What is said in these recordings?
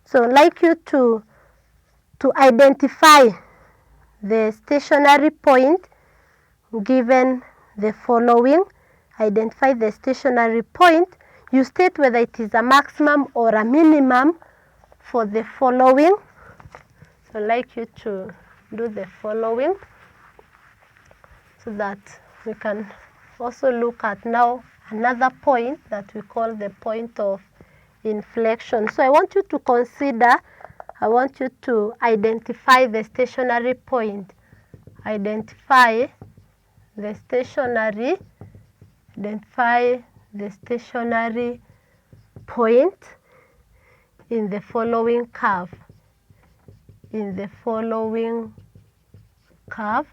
So I'd like you to identify the stationary point given the following. Identify the stationary point. You state whether it is a maximum or a minimum for the following. So I'd like you to do the following so that we can also look at now another point that we call the point of inflection. So I want you to consider, I want you to identify the stationary point. Identify the stationary point in the following curve. In the following curve,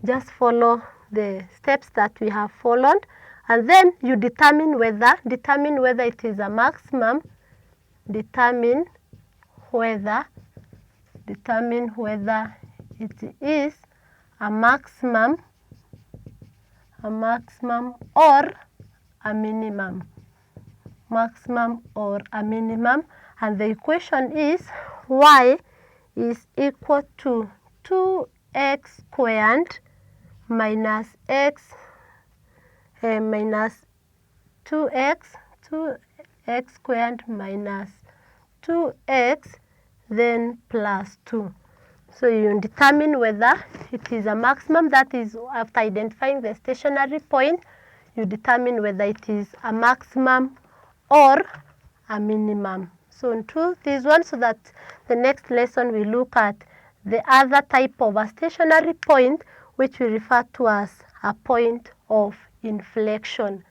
just follow the steps that we have followed, and then you determine whether it is a maximum, determine whether it is a maximum or a minimum. Maximum or a minimum, and the equation is y is equal to 2x squared minus x minus 2x squared minus 2x then plus 2. So you determine whether it is a maximum, that is after identifying the stationary point, you determine whether it is a maximum or a minimum. So do this one so that the next lesson we look at the other type of a stationary point, which we refer to as a point of inflection.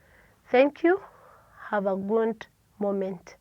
Thank you. Have a good moment.